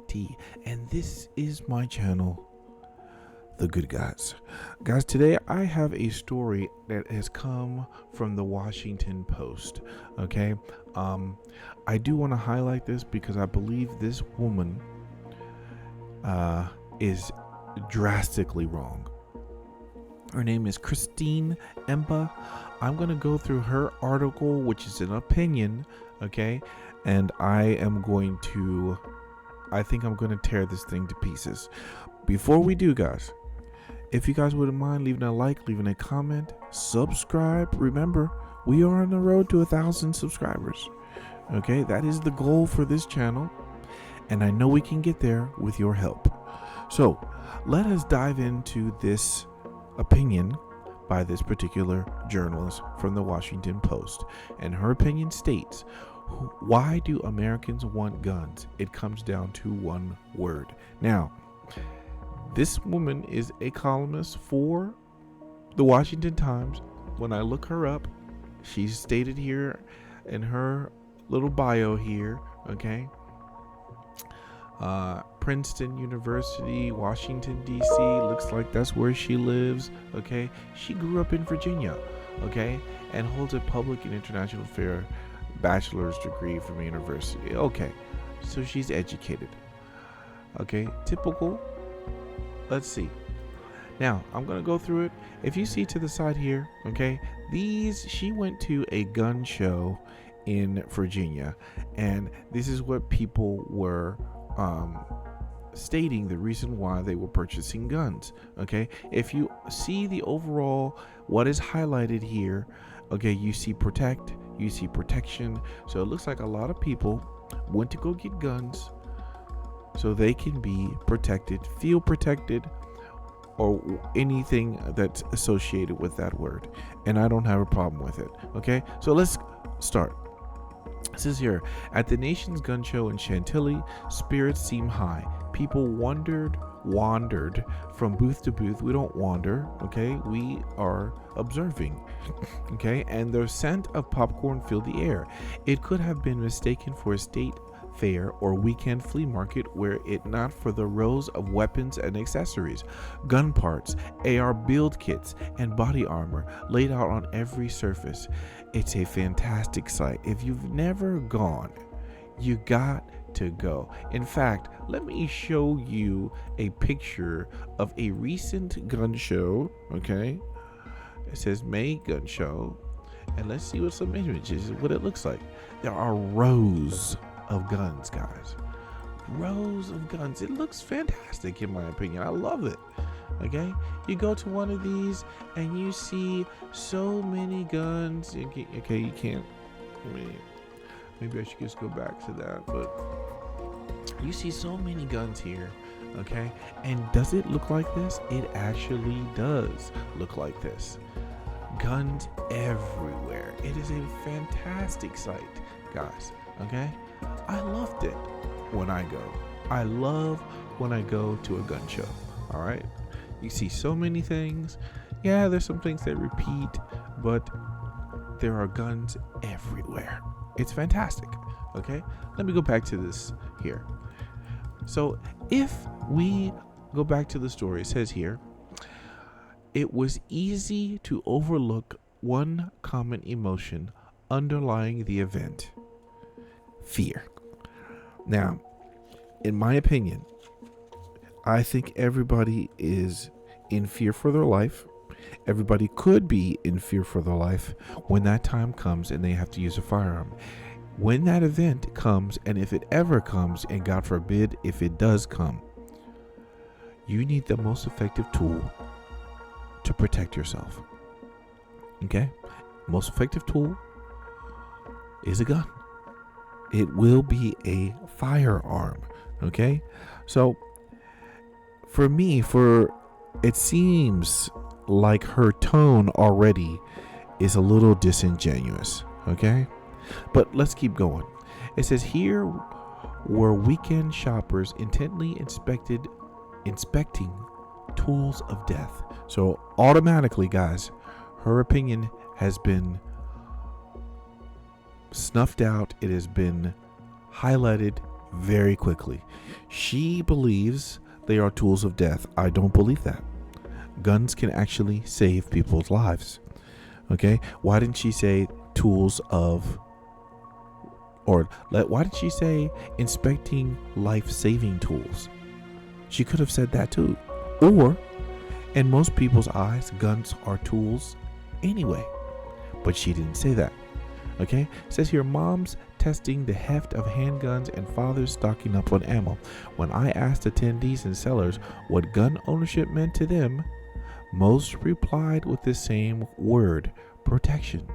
T, and this is my channel, The Good Guys. Guys, today I have a story that has come from the Washington Post. Okay, I do want to highlight this because I believe this woman is drastically wrong. Her name is Christine Emba. I'm going to go through her article, which is an opinion, okay? And I think I'm going to tear this thing to pieces. Before we do, guys, if you guys wouldn't mind leaving a like, leaving a comment, subscribe. Remember, we are on the road to 1,000 subscribers, okay? That is the goal for this channel, and I know we can get there with your help. So let us dive into this opinion by this particular journalist from the Washington Post. And her opinion states, why do Americans want guns? It comes down to one word. Now, this woman is a columnist for the Washington Times. When I look her up, she's stated here in her little bio here, okay? Princeton University, Washington, D.C. Looks like that's where she lives, okay? She grew up in Virginia, okay? And holds a public and international affair bachelor's degree from a university. Okay, so she's educated. Okay, typical. Let's see. Now, I'm going to go through it. If you see to the side here, okay, she went to a gun show in Virginia, and this is what people were stating the reason why they were purchasing guns. Okay, if you see the overall what is highlighted here, okay, you see protect, you see protection. So it looks like a lot of people went to go get guns so they can be protected, feel protected, or anything that's associated with that word. And I don't have a problem with it. Okay, so let's start. This is here. At the nation's gun show in Chantilly, spirits seem high. People wandered from booth to booth. We don't wander, okay? We are observing, okay? And the scent of popcorn filled the air. It could have been mistaken for a state fair or weekend flea market were it not for the rows of weapons and accessories, gun parts, AR build kits, and body armor laid out on every surface. It's a fantastic sight. If you've never gone, you got to go. In fact, let me show you a picture of a recent gun show, okay? It says May Gun Show, and let's see what some images, what it looks like. There are rows of guns, guys. Rows of guns. It looks fantastic in my opinion. I love it. Okay, you go to one of these and you see so many guns. Okay, you can't. Maybe I should just go back to that. But you see so many guns here. Okay, and does it look like this? It actually does look like this. Guns everywhere. It is a fantastic sight, guys. Okay, I loved it when I go. I love when I go to a gun show. All right. You see so many things. Yeah, there's some things that repeat, but there are guns everywhere. It's fantastic. Okay, let me go back to this here. So if we go back to the story, it says here, it was easy to overlook one common emotion underlying the event: fear. Now, in my opinion, I think everybody is in fear for their life. Everybody could be in fear for their life when that time comes and they have to use a firearm. When that event comes, and if it ever comes, and God forbid if it does come, you need the most effective tool to protect yourself. Okay? Most effective tool is a gun. It will be a firearm. Okay? So for me, it seems like her tone already is a little disingenuous, okay? But let's keep going. It says here were weekend shoppers intently inspecting tools of death. So automatically, guys, her opinion has been snuffed out. It has been highlighted very quickly. She believes they are tools of death. I don't believe that. Guns can actually save people's lives. Okay? Why didn't she say tools of, why did she say inspecting life-saving tools? She could have said that too. Or, in most people's eyes, guns are tools anyway. But she didn't say that. Okay? It says here, moms testing the heft of handguns and fathers stocking up on ammo. When I asked attendees and sellers what gun ownership meant to them, most replied with the same word, protection.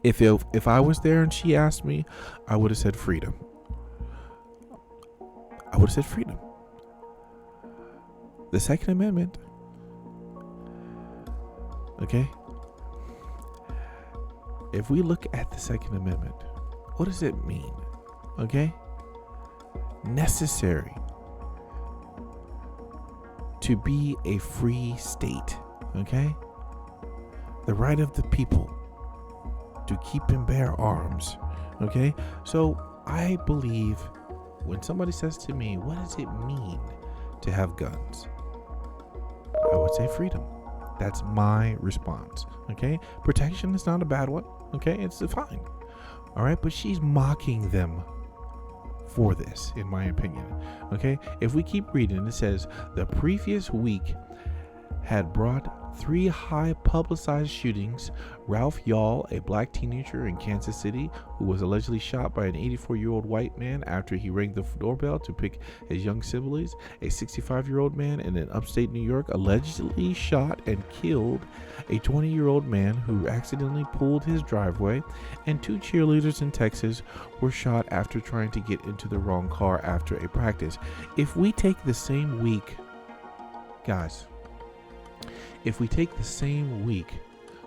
If I was there and she asked me, I would have said freedom. I would have said freedom. The Second Amendment. Okay? If we look at the Second Amendment, what does it mean? Okay? Necessary to be a free state. Okay? The right of the people to keep and bear arms. Okay? So I believe when somebody says to me, what does it mean to have guns? I would say freedom. That's my response. Okay? Protection is not a bad one. Okay? It's fine. All right? But she's mocking them for this, in my opinion. Okay? If we keep reading, it says the previous week had brought 3 high publicized shootings. Ralph Yall, a black teenager in Kansas City who was allegedly shot by an 84-year-old white man after he rang the doorbell to pick his young siblings. A 65-year-old man in an upstate New York allegedly shot and killed a 20-year-old man who accidentally pulled his driveway. And 2 cheerleaders in Texas were shot after trying to get into the wrong car after a practice. If we take the same week, guys, if we take the same week,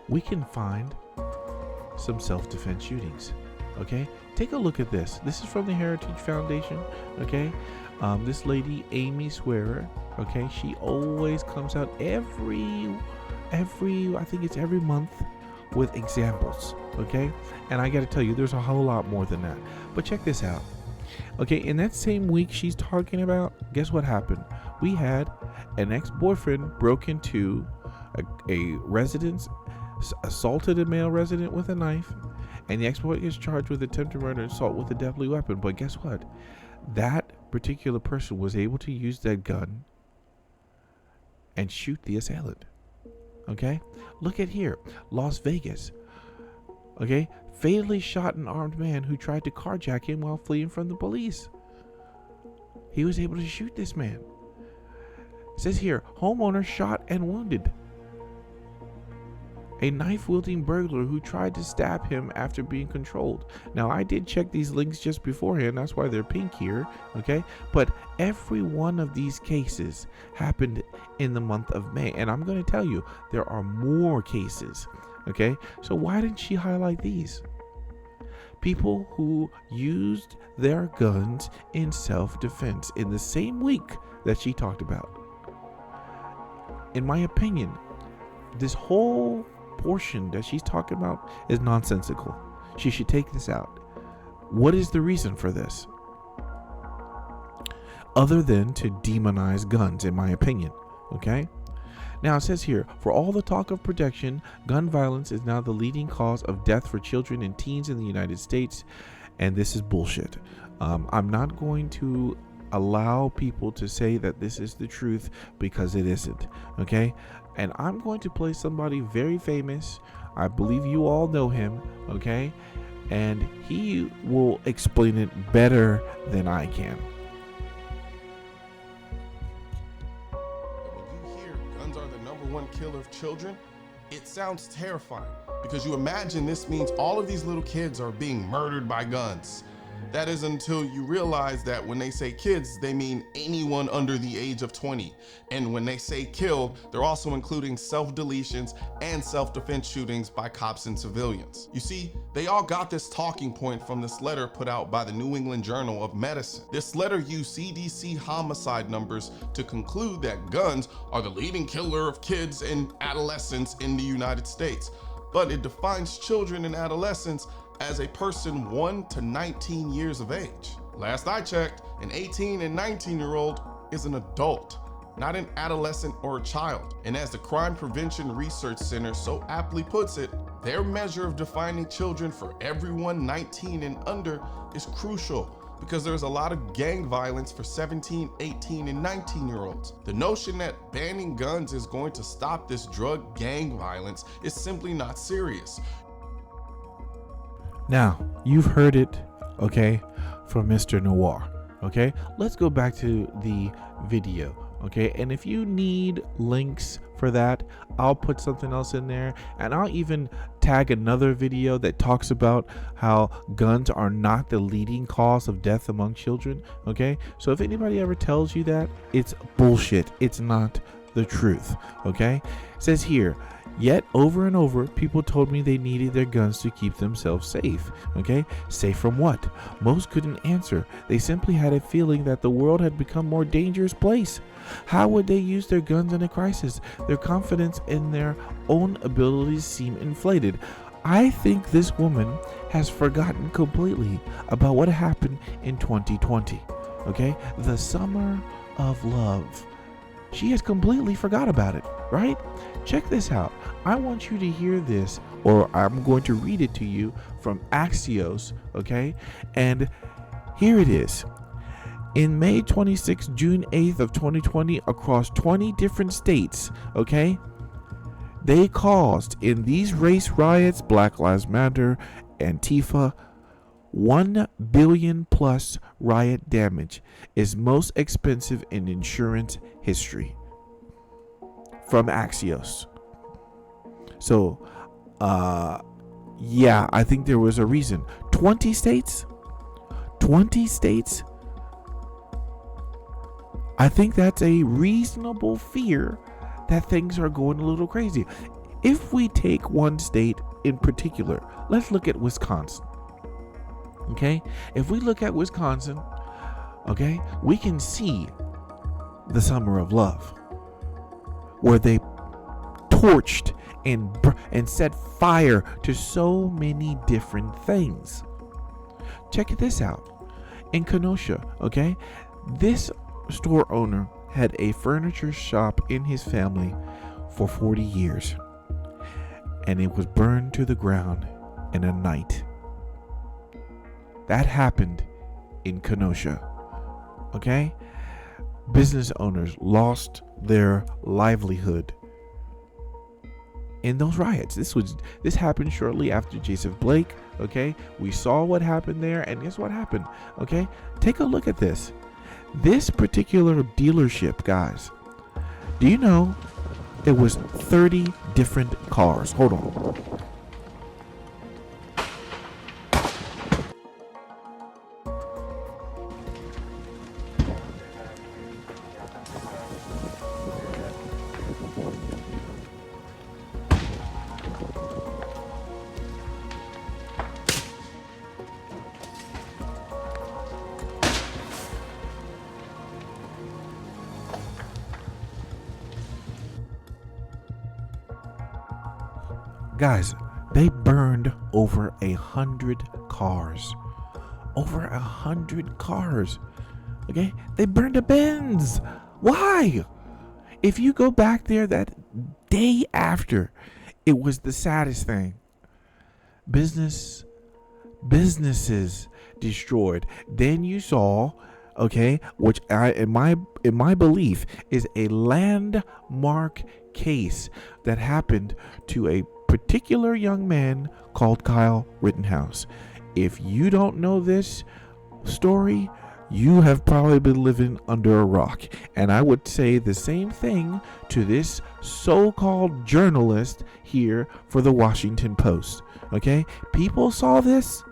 we can find some self-defense shootings. Okay, take a look at this. This is from the Heritage Foundation. Okay, this lady Amy Swearer. Okay, she always comes out every I think it's every month with examples. Okay, and I got to tell you, there's a whole lot more than that. But check this out. Okay, in that same week she's talking about, guess what happened? We had an ex-boyfriend broke into a residence, assaulted a male resident with a knife, and the ex-boyfriend is charged with attempted murder and assault with a deadly weapon. But guess what? That particular person was able to use that gun and shoot the assailant. Okay? Look at here. Las Vegas. Okay? Fatally shot an armed man who tried to carjack him while fleeing from the police. He was able to shoot this man. It says here, homeowner shot and wounded a knife-wielding burglar who tried to stab him after being controlled. Now, I did check these links just beforehand. That's why they're pink here. Okay? But every one of these cases happened in the month of May. And I'm going to tell you, there are more cases. Okay? So why didn't she highlight these? People who used their guns in self-defense in the same week that she talked about. In my opinion, this whole portion that she's talking about is nonsensical. She should take this out. What is the reason for this? Other than to demonize guns, in my opinion. Okay? Now it says here, for all the talk of protection, gun violence is now the leading cause of death for children and teens in the United States. And this is bullshit. I'm not going to allow people to say that this is the truth, because it isn't. Okay? And I'm going to play somebody very famous. I believe you all know him. Okay? And he will explain it better than I can. One killer of children, it sounds terrifying, because you imagine this means all of these little kids are being murdered by guns. That is until you realize that when they say kids, they mean anyone under the age of 20. And when they say killed, they're also including self-deletions and self-defense shootings by cops and civilians. You see, they all got this talking point from this letter put out by the New England Journal of Medicine. This letter used CDC homicide numbers to conclude that guns are the leading killer of kids and adolescents in the United States. But it defines children and adolescents as a person 1 to 19 years of age. Last I checked, an 18 and 19-year-old is an adult, not an adolescent or a child. And as the Crime Prevention Research Center so aptly puts it, their measure of defining children for everyone 19 and under is crucial, because there's a lot of gang violence for 17, 18, and 19-year-olds. The notion that banning guns is going to stop this drug gang violence is simply not serious. Now, you've heard it, okay, from Mr. Noir, okay? Let's go back to the video, okay? And if you need links for that, I'll put something else in there, and I'll even tag another video that talks about how guns are not the leading cause of death among children, okay? So if anybody ever tells you that, it's bullshit. It's not the truth, okay? It says here, yet over and over, people told me they needed their guns to keep themselves safe, okay? Safe from what? Most couldn't answer. They simply had a feeling that the world had become a more dangerous place. How would they use their guns in a crisis? Their confidence in their own abilities seemed inflated. I think this woman has forgotten completely about what happened in 2020, okay? The summer of love. She has completely forgot about it, right? Check this out. I want you to hear this, or I'm going to read it to you from Axios, okay? And here it is. In May 26, June 8th of 2020, across 20 different states, okay, they caused in these race riots, Black Lives Matter, Antifa, 1 billion plus riot damage is most expensive in insurance history. From Axios. So, yeah, I think there was a reason. 20 states? 20 states? I think that's a reasonable fear that things are going a little crazy. If we take one state in particular, let's look at Wisconsin. Okay? If we look at Wisconsin, okay, we can see the summer of love, where they torched and set fire to so many different things. Check this out. In Kenosha, okay, this store owner had a furniture shop in his family for 40 years, and it was burned to the ground in a night. That happened in Kenosha, okay? Business owners lost their livelihood in those riots. This happened shortly after Jason Blake, okay? We saw what happened there, and guess what happened, okay? Take a look at this. This particular dealership, guys, do you know it was 30 different cars? Hold on. Guys, they burned over 100 cars. Over 100 cars. Okay? They burned a Benz. Why? If you go back there that day after, it was the saddest thing. Businesses destroyed. Then you saw, okay, which in my belief is a landmark case that happened to a particular young man called Kyle Rittenhouse. If you don't know this story, you have probably been living under a rock. And I would say the same thing to this so-called journalist here for the Washington Post. Okay? People saw this,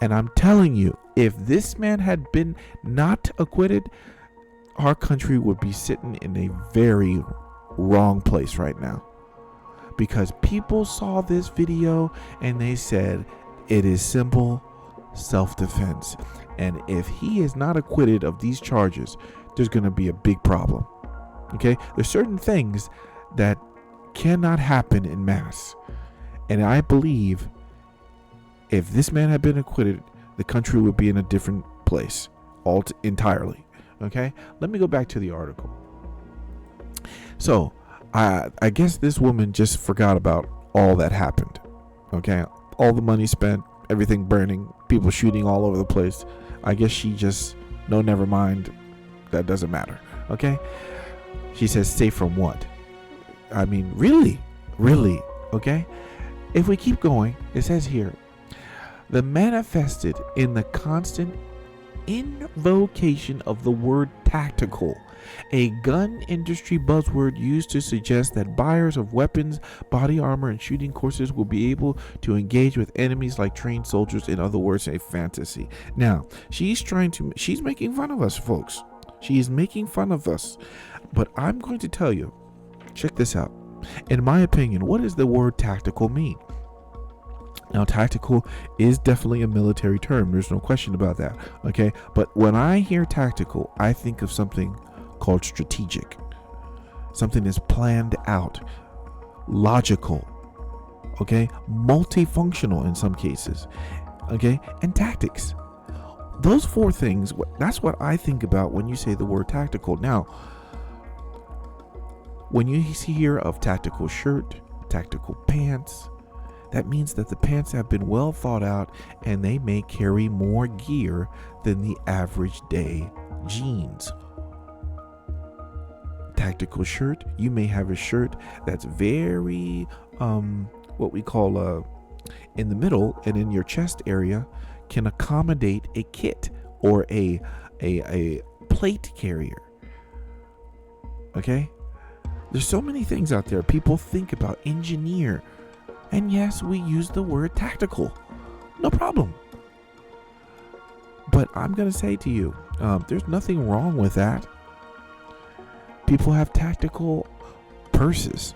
and I'm telling you, if this man had been not acquitted, our country would be sitting in a very wrong place right now. Because people saw this video and they said it is simple self-defense. And if he is not acquitted of these charges, there's going to be a big problem. Okay? There's certain things that cannot happen in mass. And I believe if this man had been acquitted, the country would be in a different place entirely. Okay, let me go back to the article. So I guess this woman just forgot about all that happened. Okay, all the money spent, everything burning, people shooting all over the place. I guess she just, no, never mind, that doesn't matter. Okay, she says, safe from what? I mean, really? Okay, if we keep going, it says here, the manifested in the constant invocation of the word tactical, a gun industry buzzword used to suggest that buyers of weapons, body armor, and shooting courses will be able to engage with enemies like trained soldiers. In other words, a fantasy. Now, she's making fun of us, folks. She is making fun of us. But I'm going to tell you, check this out. In my opinion, what does the word tactical mean? Now, tactical is definitely a military term. There's no question about that. Okay. But when I hear tactical, I think of something called strategic. Something that's planned out, logical, okay, multifunctional in some cases, okay, and tactics. Those four things, that's what I think about when you say the word tactical. Now, when you hear of tactical shirt, tactical pants, that means that the pants have been well thought out and they may carry more gear than the average day jeans. Tactical shirt, you may have a shirt that's very what we call in the middle and in your chest area can accommodate a kit or a plate carrier. Okay, there's so many things out there people think about. Engineer, and yes, we use the word tactical, no problem. But I'm gonna say to you, there's nothing wrong with that. People have tactical purses.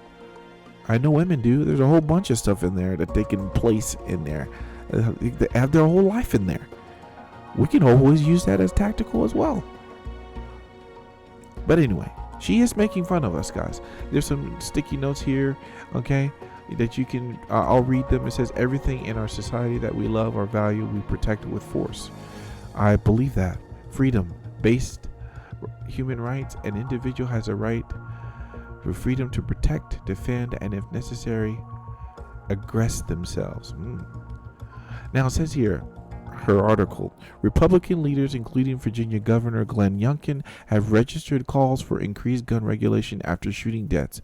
I know women do. There's a whole bunch of stuff in there that they can place in there. They have their whole life in there. We can always use that as tactical as well. But anyway, she is making fun of us, guys. There's some sticky notes here, okay, that you can, I'll read them. It says, everything in our society that we love or value, we protect with force. I believe that. Freedom, based human rights, an individual has a right for freedom to protect, defend, and if necessary, aggress themselves. Now it says here, her article, Republican leaders, including Virginia Governor Glenn Youngkin, have registered calls for increased gun regulation after shooting deaths,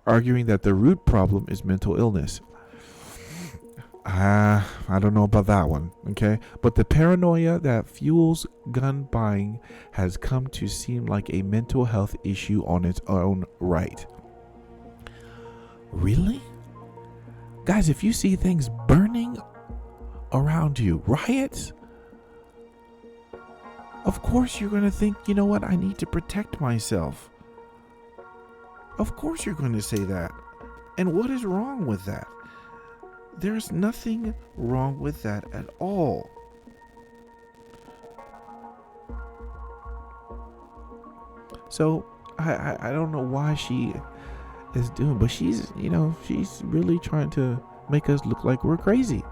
arguing that the root problem is mental illness. I don't know about that one, okay? But the paranoia that fuels gun buying has come to seem like a mental health issue on its own right. Really? Guys, if you see things burning around you, riots, of course you're going to think, you know what, I need to protect myself. Of course you're going to say that. And what is wrong with that? There's nothing wrong with that at all. So I don't know why she is doing, but she's really trying to make us look like we're crazy.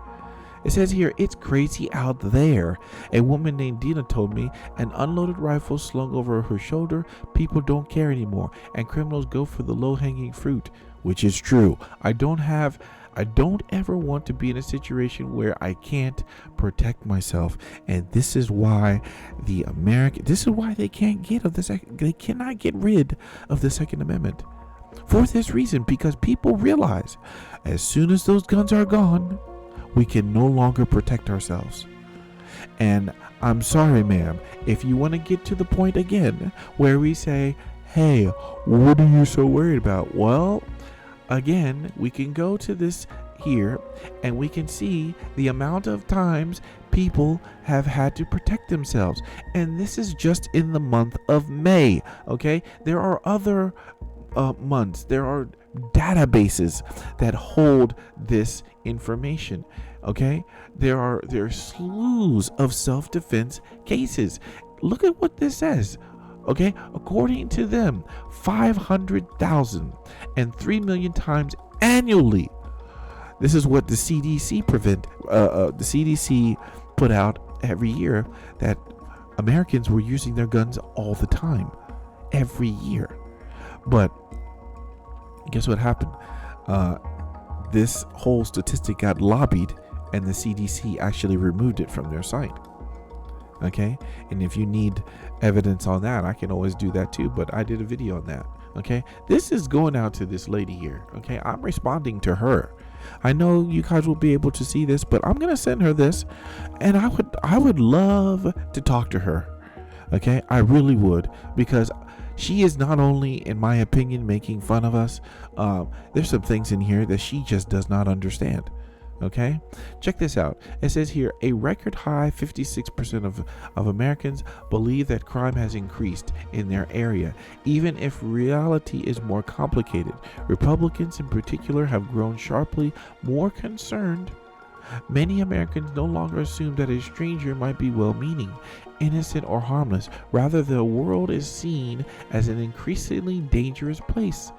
It says here, it's crazy out there. A woman named Dina told me, an unloaded rifle slung over her shoulder, people don't care anymore, and criminals go for the low-hanging fruit, which is true. I don't ever want to be in a situation where I can't protect myself, and this is why they can't they cannot get rid of the Second Amendment. For this reason, because people realize as soon as those guns are gone, we can no longer protect ourselves. And I'm sorry, ma'am, if you want to get to the point again where we say, hey, what are you so worried about? Well, again, we can go to this here and we can see the amount of times people have had to protect themselves. And this is just in the month of May, okay? There are other months. There are databases that hold this information, okay? There are slews of self-defense cases. Look at what this says. Okay, according to them, 500,000 and 3 million times annually. This is what the CDC put out every year that Americans were using their guns all the time, every year. But guess what happened? This whole statistic got lobbied, and the CDC actually removed it from their site. Okay, and if you need evidence on that, I can always do that too, but I did a video on that. Okay, this is going out to this lady here. Okay, I'm responding to her. I know you guys will be able to see this, but I'm gonna send her this, and I would love to talk to her. Okay, I really would, because she is not only, in my opinion, making fun of us. There's some things in here that she just does not understand. Okay, check this out. It says here, a record high 56% of Americans believe that crime has increased in their area, even if reality is more complicated. Republicans in particular have grown sharply more concerned. Many Americans no longer assume that a stranger might be well-meaning, innocent, or harmless. Rather, the world is seen as an increasingly dangerous place.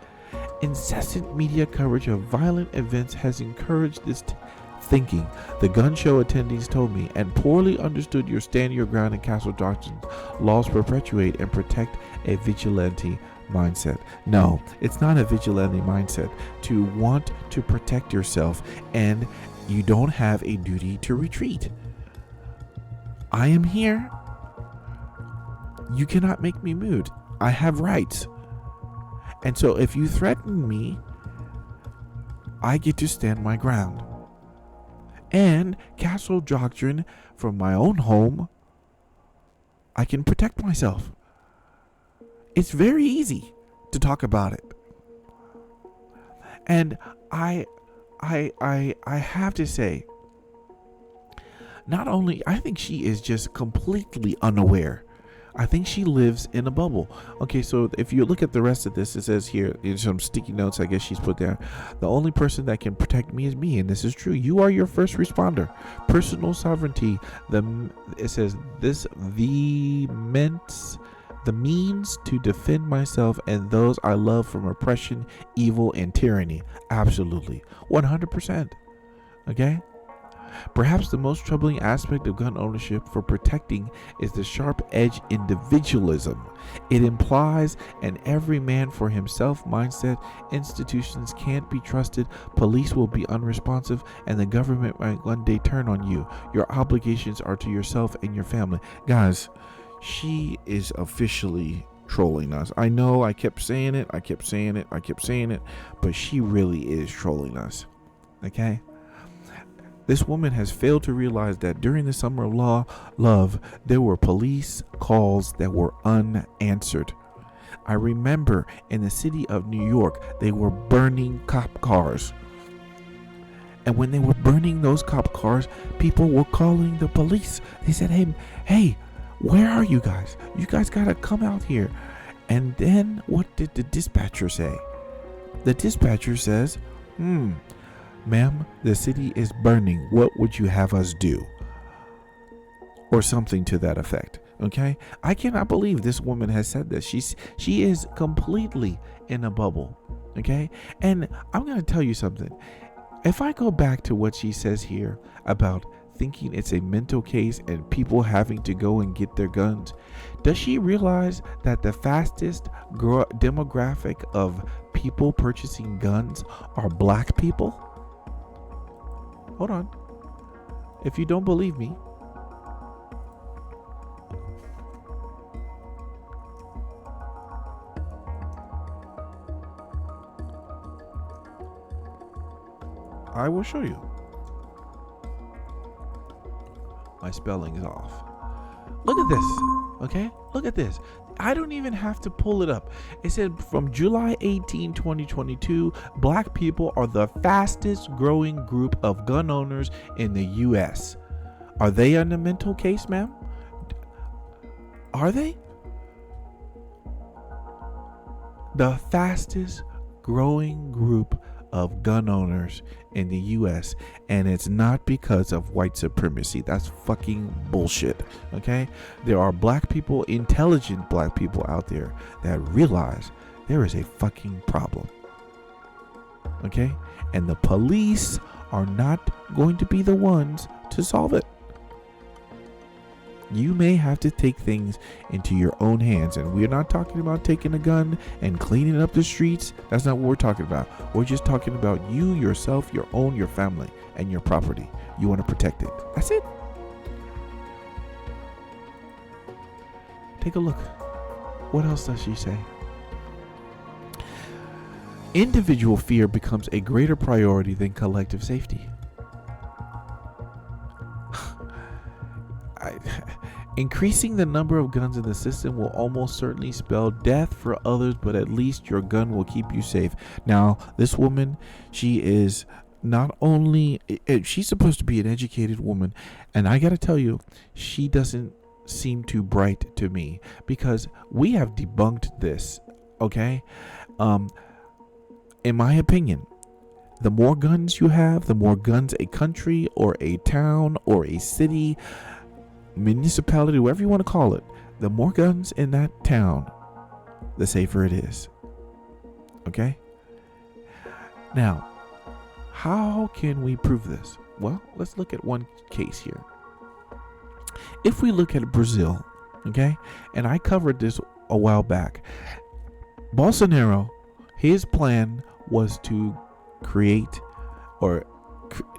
Incessant media coverage of violent events has encouraged this thinking, the gun show attendees told me, and poorly understood your stand your ground and castle doctrines. Laws perpetuate and protect a vigilante mindset. No, it's not a vigilante mindset to want to protect yourself, and you don't have a duty to retreat. I am here. You cannot make me move. I have rights. And so if you threaten me, I get to stand my ground. And castle doctrine from my own home, I can protect myself. It's very easy to talk about it. And I have to say, not only, I think she is just completely unaware. I think she lives in a bubble. Okay, so if you look at the rest of this, it says here, there's some sticky notes I guess she's put there. The only person that can protect me is me, and this is true. You are your first responder. Personal sovereignty. It says this, the means to defend myself and those I love from oppression, evil, and tyranny. Absolutely. 100%. Okay? Perhaps the most troubling aspect of gun ownership for protecting is the sharp-edged individualism. It implies an every man for himself mindset. Institutions can't be trusted, police will be unresponsive, and the government might one day turn on you. Your obligations are to yourself and your family. Guys, she is officially trolling us. I know I kept saying it, but she really is trolling us. Okay? This woman has failed to realize that during the summer of love, there were police calls that were unanswered. I remember in the city of New York, they were burning cop cars. And when they were burning those cop cars, people were calling the police. They said, hey, where are you guys? You guys gotta come out here. And then what did the dispatcher say? The dispatcher says, ma'am, the city is burning. What would you have us do? Or something to that effect. Okay? I cannot believe this woman has said this. She is completely in a bubble. Okay? And I'm going to tell you something. If I go back to what she says here about thinking it's a mental case and people having to go and get their guns, does she realize that the fastest demographic of people purchasing guns are black people? Hold on. If you don't believe me, I will show you. My spelling is off. Look at this. Okay? Look at this. I don't even have to pull it up. It said from July 18, 2022, black people are the fastest growing group of gun owners in the U.S. Are they in a mental case, ma'am? Are they? The fastest growing group of gun owners in the US, and it's not because of white supremacy. That's fucking bullshit. Okay? There are black people, intelligent black people out there that realize there is a fucking problem. Okay? And the police are not going to be the ones to solve it. You may have to take things into your own hands. And we're not talking about taking a gun and cleaning up the streets. That's not what we're talking about. We're just talking about you, yourself, your family, and your property. You want to protect it. That's it. Take a look. What else does she say? Individual fear becomes a greater priority than collective safety. Increasing the number of guns in the system will almost certainly spell death for others, but at least your gun will keep you safe. Now, this woman, she is not only, she's supposed to be an educated woman, and I gotta tell you, she doesn't seem too bright to me, because we have debunked this, okay? In my opinion, the more guns you have, the more guns a country or a town or a city, municipality, whatever you want to call it, the more guns in that town, the safer it is. Okay? Now, how can we prove this? Well, let's look at one case here. If we look at Brazil, okay, and I covered this a while back, Bolsonaro, his plan was to create or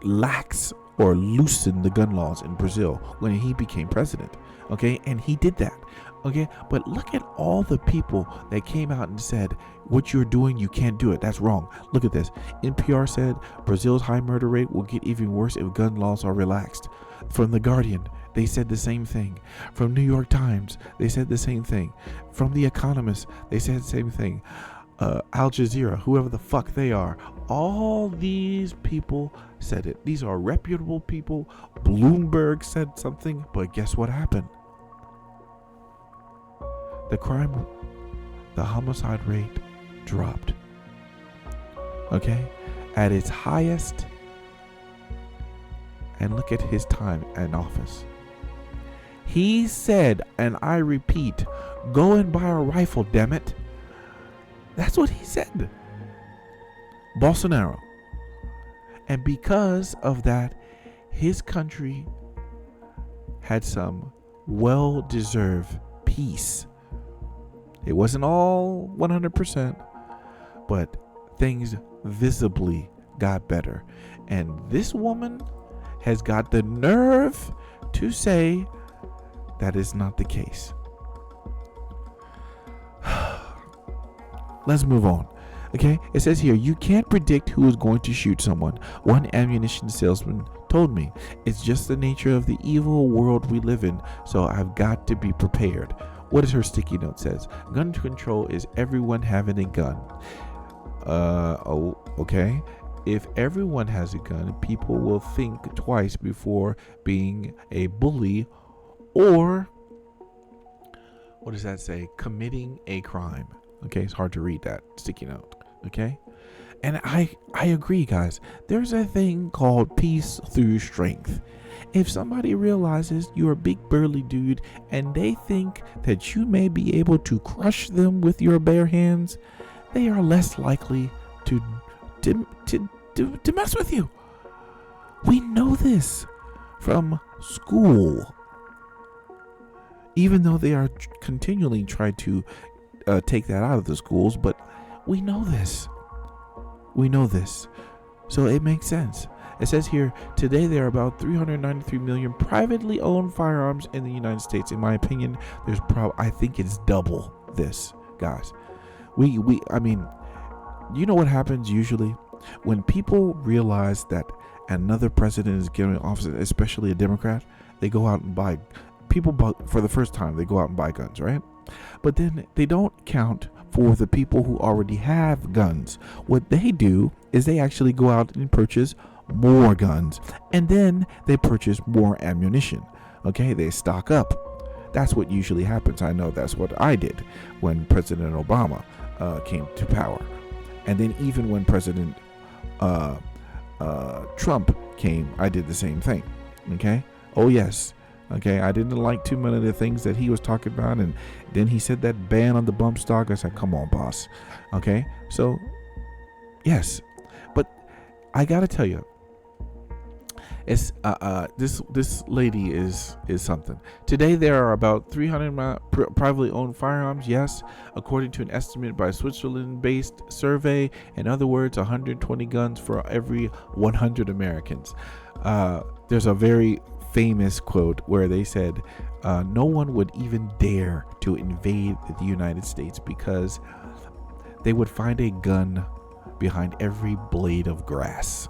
lax or loosen the gun laws in Brazil when he became president. Okay, and he did that. Okay, but look at all the people that came out and said, what you're doing, you can't do it. That's wrong. Look at this. NPR said Brazil's high murder rate will get even worse if gun laws are relaxed. From The Guardian, they said the same thing. From New York Times, they said the same thing. From The Economist, they said the same thing. Al Jazeera, whoever the fuck they are, all these people said it. These are reputable people. Bloomberg said something, but guess what happened? The homicide rate dropped. Okay? At its highest. And look at his time in office. He said, and I repeat, go and buy a rifle, damn it. That's what he said. Bolsonaro. And because of that, his country had some well-deserved peace. It wasn't all 100%, but things visibly got better. And this woman has got the nerve to say that is not the case. Let's move on. Okay, it says here, you can't predict who is going to shoot someone. One ammunition salesman told me, it's just the nature of the evil world we live in, so I've got to be prepared. What is her sticky note says? Gun control is everyone having a gun. Okay. If everyone has a gun, people will think twice before being a bully or, what does that say? Committing a crime. Okay, it's hard to read that sticky note. Okay, and I agree, guys. There's a thing called peace through strength. If somebody realizes you're a big burly dude and they think that you may be able to crush them with your bare hands, they are less likely to mess with you. We know this from school. Even though they are continually trying to take that out of the schools, but we know this. We know this. So it makes sense. It says here, today there are about 393 million privately owned firearms in the United States. In my opinion, I think it's double this, guys. I mean, you know what happens usually? When people realize that another president is getting office, especially a Democrat, they go out and buy, for the first time, they go out and buy guns, right? But then they don't count for the people who already have guns. What they do is they actually go out and purchase more guns, and then they purchase more ammunition. Okay, they stock up. That's what usually happens. I know that's what I did when President Obama came to power, and then even when President Trump came, I did the same thing. Okay, oh yes. Okay, I didn't like too many of the things that he was talking about, and then he said that ban on the bump stock. I said, come on, boss. Okay, so yes, but I gotta tell you, It's this lady is something. Today there are about 300 privately owned firearms. Yes, according to an estimate by a Switzerland-based survey. In other words, 120 guns for every 100 Americans. There's a very famous quote where they said, "No one would even dare to invade the United States because they would find a gun behind every blade of grass."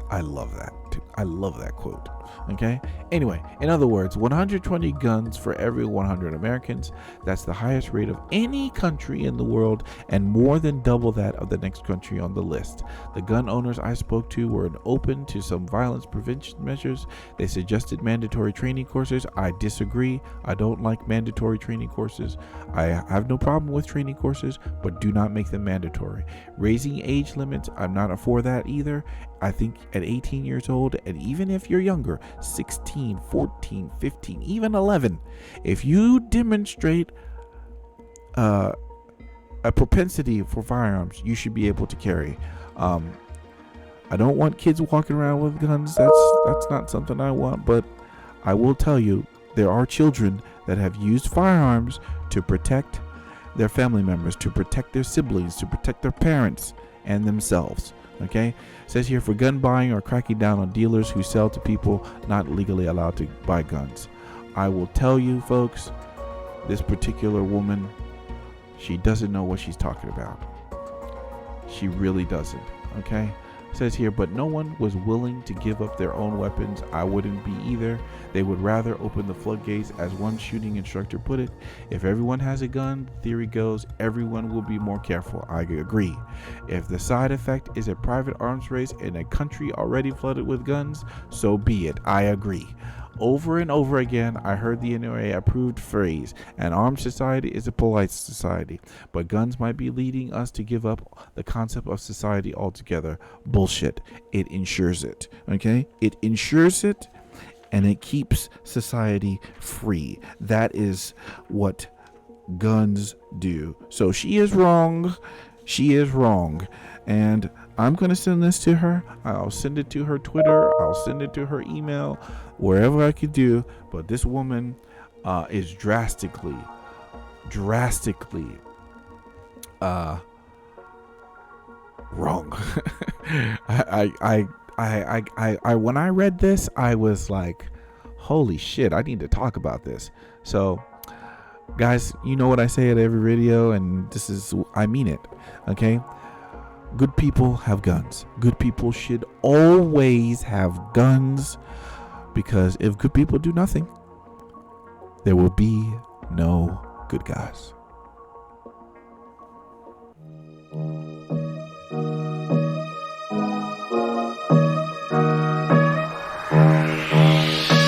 I love that. I love that quote. Okay. Anyway, in other words, 120 guns for every 100 Americans. That's the highest rate of any country in the world, and more than double that of the next country on the list. The gun owners I spoke to were open to some violence prevention measures. They suggested mandatory training courses. I disagree. I don't like mandatory training courses. I have no problem with training courses, but do not make them mandatory. Raising age limits, I'm not for that either. I think at 18 years old, and even if you're younger, 16, 14, 15, even 11, if you demonstrate a propensity for firearms, you should be able to carry. I don't want kids walking around with guns. That's not something I want, but I will tell you, there are children that have used firearms to protect their family members, to protect their siblings, to protect their parents and themselves. Okay, it says here, for gun buying or cracking down on dealers who sell to people not legally allowed to buy guns. I will tell you, folks, this particular woman, she doesn't know what she's talking about. She really doesn't. Okay, it says here, but no one was willing to give up their own weapons. I wouldn't be either. They would rather open the floodgates, as one shooting instructor put it. If everyone has a gun, theory goes, everyone will be more careful. I agree. If the side effect is a private arms race in a country already flooded with guns, so be it. I agree. Over and over again, I heard the NRA approved phrase, an armed society is a polite society, but guns might be leading us to give up the concept of society altogether. Bullshit. It ensures it. Okay? It ensures it, and it keeps society free. That is what guns do. So she is wrong. She is wrong. And I'm going to send this to her. I'll send it to her Twitter. I'll send it to her email, wherever I could do. But this woman is drastically wrong. I when I read this, I was like, holy shit, I need to talk about this. So guys, you know what I say at every video, and this is, I mean it. Okay, good people have guns. Good people should always have guns, because if good people do nothing, there will be no good guys.